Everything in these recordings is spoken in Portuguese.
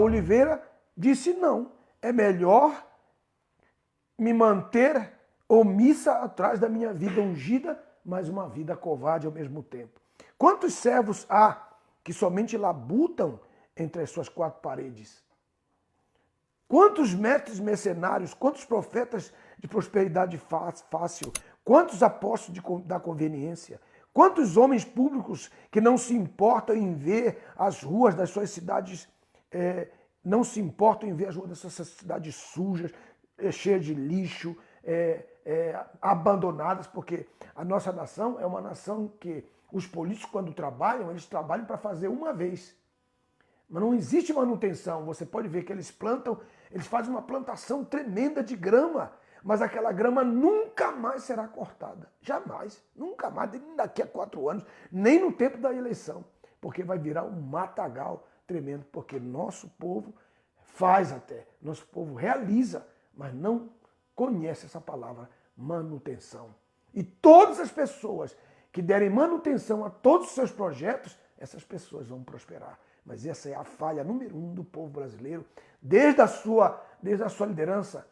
oliveira disse não, é melhor me manter omissa atrás da minha vida ungida, mas uma vida covarde ao mesmo tempo. Quantos servos há que somente labutam entre as suas quatro paredes? Quantos mestres mercenários, quantos profetas de prosperidade fácil, quantos apóstolos da conveniência, quantos homens públicos que não se importam em ver as ruas das suas cidades, não se importam em ver as ruas das suas cidades sujas, cheias de lixo, abandonadas, porque a nossa nação é uma nação que os políticos, quando trabalham, eles trabalham para fazer uma vez. Mas não existe manutenção. Você pode ver que eles plantam, eles fazem uma plantação tremenda de grama, mas aquela grama nunca mais será cortada. Jamais. Nunca mais, nem daqui a 4 anos, nem no tempo da eleição. Porque vai virar um matagal tremendo, porque nosso povo faz até, nosso povo realiza, mas não conhece essa palavra, manutenção. E todas as pessoas que derem manutenção a todos os seus projetos, essas pessoas vão prosperar. Mas essa é a falha número 1 do povo brasileiro, desde a sua liderança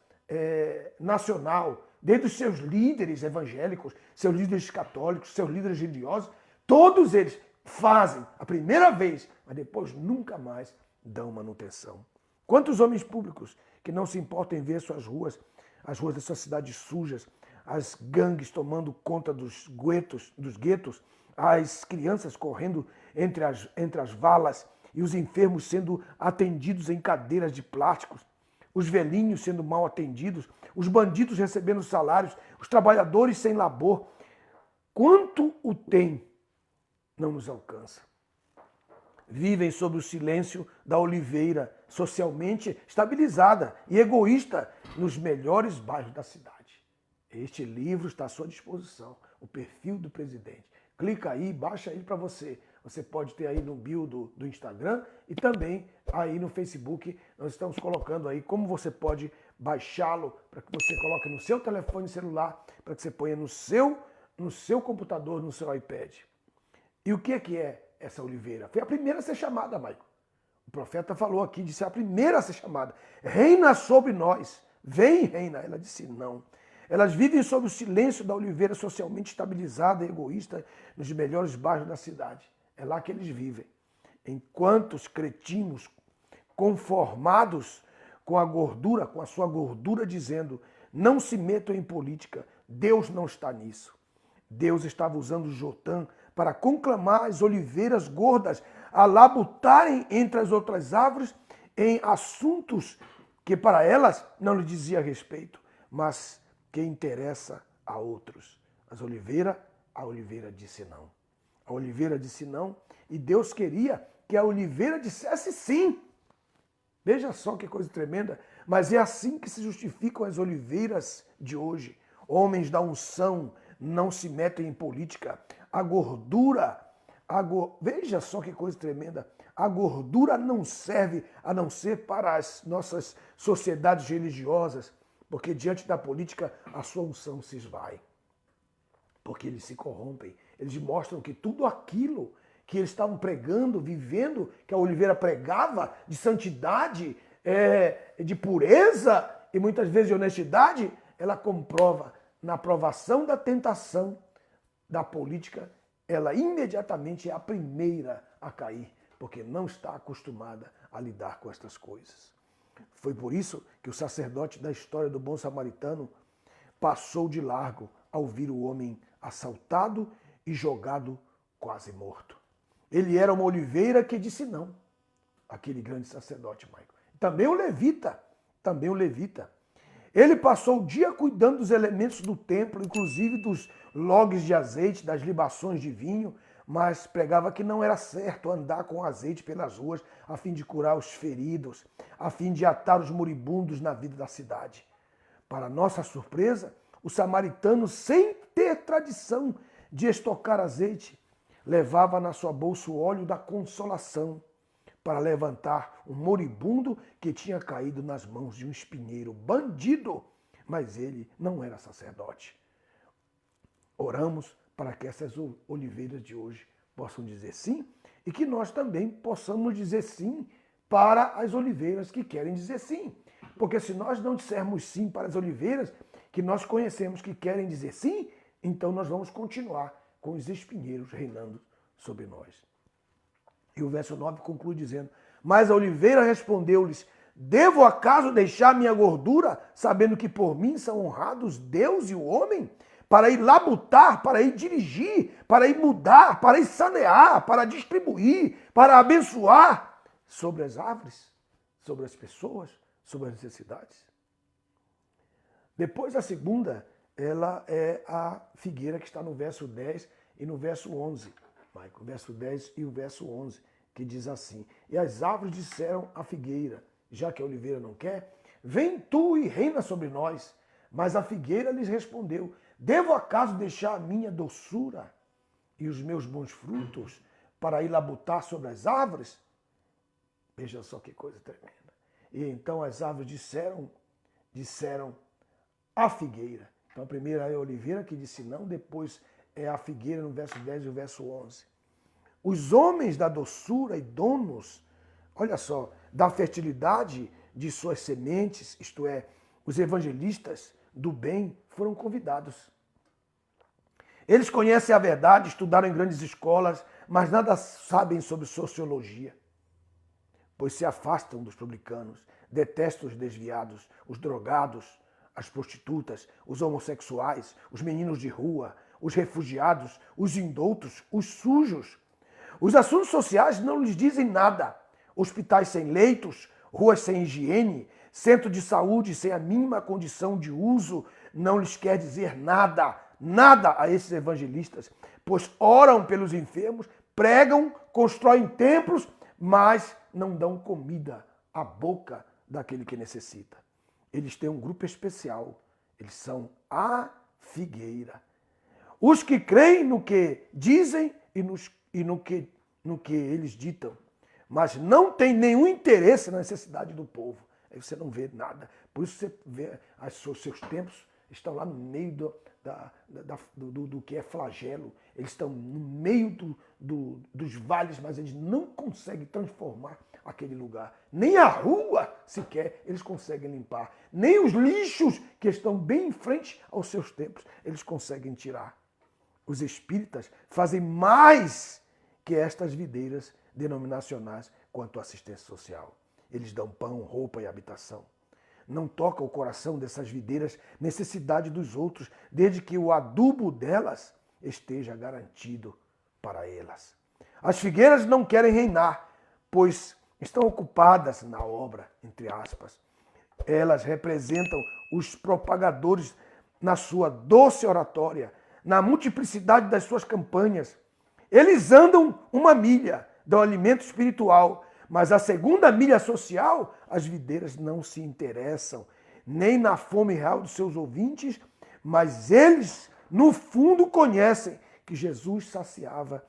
nacional, desde os seus líderes evangélicos, seus líderes católicos, seus líderes religiosos, todos eles fazem a primeira vez, mas depois nunca mais dão manutenção. Quantos homens públicos que não se importam em ver suas ruas, as ruas das suas cidades sujas, as gangues tomando conta dos guetos, as crianças correndo entre as valas e os enfermos sendo atendidos em cadeiras de plásticos, os velhinhos sendo mal atendidos, os bandidos recebendo salários, os trabalhadores sem labor. Quanto o tem não nos alcança. Vivem sob o silêncio da oliveira, socialmente estabilizada e egoísta nos melhores bairros da cidade. Este livro está à sua disposição, o perfil do presidente. Clica aí, baixa ele para você. Você pode ter aí no bio do Instagram e também aí no Facebook. Nós estamos colocando aí como você pode baixá-lo para que você coloque no seu telefone celular, para que você ponha no seu computador, no seu iPad. E o que é essa oliveira? Foi a primeira a ser chamada, Maico. O profeta falou aqui, disse a primeira a ser chamada. Reina sobre nós. Vem, reina. Ela disse não. Elas vivem sob o silêncio da oliveira socialmente estabilizada e egoísta nos melhores bairros da cidade. É lá que eles vivem. Enquanto os cretinos conformados com a gordura, com a sua gordura, dizendo não se metam em política, Deus não está nisso. Deus estava usando Jotã para conclamar as oliveiras gordas a labutarem entre as outras árvores em assuntos que para elas não lhe dizia respeito, mas que interessa a outros. A oliveira disse não. A oliveira disse não e Deus queria que a oliveira dissesse sim. Veja só que coisa tremenda, mas é assim que se justificam as oliveiras de hoje. Homens da unção não se metem em política. A gordura, veja só que coisa tremenda, a gordura não serve a não ser para as nossas sociedades religiosas, porque diante da política a sua unção se esvai. Porque eles se corrompem, eles mostram que tudo aquilo que eles estavam pregando, vivendo, que a oliveira pregava, de santidade, de pureza e muitas vezes de honestidade, ela comprova na aprovação da tentação da política, ela imediatamente é a primeira a cair, porque não está acostumada a lidar com estas coisas. Foi por isso que o sacerdote da história do bom samaritano passou de largo ao ver o homem assaltado e jogado quase morto. Ele era uma oliveira que disse não, aquele grande sacerdote, Maico. Também o levita. Ele passou o dia cuidando dos elementos do templo, inclusive dos loges de azeite, das libações de vinho, mas pregava que não era certo andar com azeite pelas ruas a fim de curar os feridos, a fim de atar os moribundos na vida da cidade. Para nossa surpresa, o samaritano, sem ter tradição de estocar azeite, levava na sua bolsa o óleo da consolação para levantar um moribundo que tinha caído nas mãos de um espinheiro bandido, mas ele não era sacerdote. Oramos para que essas oliveiras de hoje possam dizer sim e que nós também possamos dizer sim para as oliveiras que querem dizer sim. Porque se nós não dissermos sim para as oliveiras que nós conhecemos que querem dizer sim, então nós vamos continuar com os espinheiros reinando sobre nós. E o verso 9 conclui dizendo: mas a oliveira respondeu-lhes: devo acaso deixar minha gordura, sabendo que por mim são honrados Deus e o homem? Para ir labutar, para ir dirigir, para ir mudar, para ir sanear, para distribuir, para abençoar sobre as árvores, sobre as pessoas, sobre as necessidades. Depois a segunda, ela é a figueira que está no verso 10 e no verso 11. Michael, o verso 10 e o verso 11, que diz assim: e as árvores disseram à figueira, já que a oliveira não quer, vem tu e reina sobre nós. Mas a figueira lhes respondeu: devo acaso deixar a minha doçura e os meus bons frutos para ir labutar sobre as árvores? Veja só que coisa tremenda. E então as árvores disseram à figueira. Então a primeira é a oliveira que disse não, depois é a figueira no verso 10 e o verso 11. Os homens da doçura e donos, olha só, da fertilidade de suas sementes, isto é, os evangelistas do bem, foram convidados. Eles conhecem a verdade, estudaram em grandes escolas, mas nada sabem sobre sociologia, pois se afastam dos publicanos, detestam os desviados, os drogados, as prostitutas, os homossexuais, os meninos de rua, os refugiados, os indoutos, os sujos. Os assuntos sociais não lhes dizem nada. Hospitais sem leitos, ruas sem higiene, centro de saúde sem a mínima condição de uso, não lhes quer dizer nada, nada a esses evangelistas, pois oram pelos enfermos, pregam, constroem templos, mas não dão comida à boca daquele que necessita. Eles têm um grupo especial, eles são a figueira. Os que creem no que dizem e no que eles ditam, mas não têm nenhum interesse na necessidade do povo. Aí você não vê nada. Por isso você vê os seus templos estão lá no meio do que é flagelo. Eles estão no meio dos vales, mas eles não conseguem transformar aquele lugar. Nem a rua sequer eles conseguem limpar. Nem os lixos que estão bem em frente aos seus templos eles conseguem tirar. Os espíritas fazem mais que estas videiras denominacionais quanto à assistência social. Eles dão pão, roupa e habitação. Não toca o coração dessas videiras necessidade dos outros, desde que o adubo delas esteja garantido para elas. As figueiras não querem reinar, pois estão ocupadas na obra, entre aspas. Elas representam os propagadores na sua doce oratória, na multiplicidade das suas campanhas. Eles andam uma milha, dão alimento espiritual, mas a segunda milha social, as videiras não se interessam, nem na fome real dos seus ouvintes, mas eles, no fundo, conhecem que Jesus saciava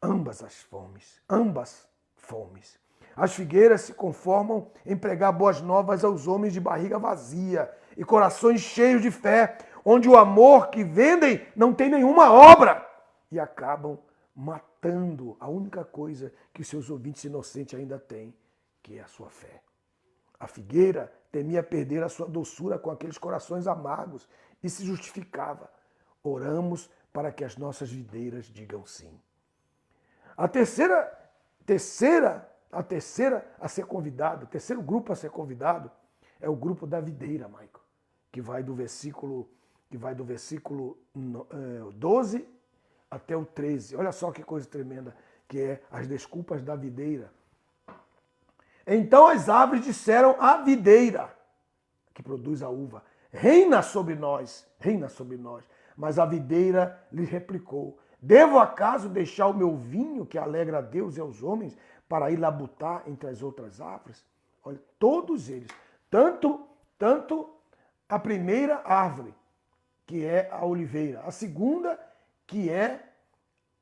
ambas as fomes, ambas fomes. As figueiras se conformam em pregar boas novas aos homens de barriga vazia e corações cheios de fé, onde o amor que vendem não tem nenhuma obra, e acabam matando a única coisa que os seus ouvintes inocentes ainda têm, que é a sua fé. A figueira temia perder a sua doçura com aqueles corações amargos e se justificava. Oramos para que as nossas videiras digam sim. A terceira a ser convidado, o terceiro grupo a ser convidado é o grupo da videira, Michael, que vai do versículo 12 até o 13. Olha só que coisa tremenda, que é as desculpas da videira. Então as árvores disseram à videira, que produz a uva, reina sobre nós. Mas a videira lhe replicou: devo acaso deixar o meu vinho, que alegra a Deus e aos homens, para ir labutar entre as outras árvores? Olha, todos eles, tanto a primeira árvore, que é a oliveira, a segunda, que é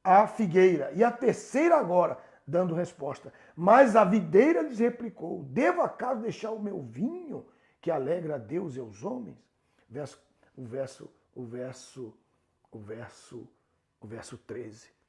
a figueira, e a terceira agora, dando resposta. Mas a videira lhes replicou: devo acaso deixar o meu vinho, que alegra a Deus e aos homens? O verso 13.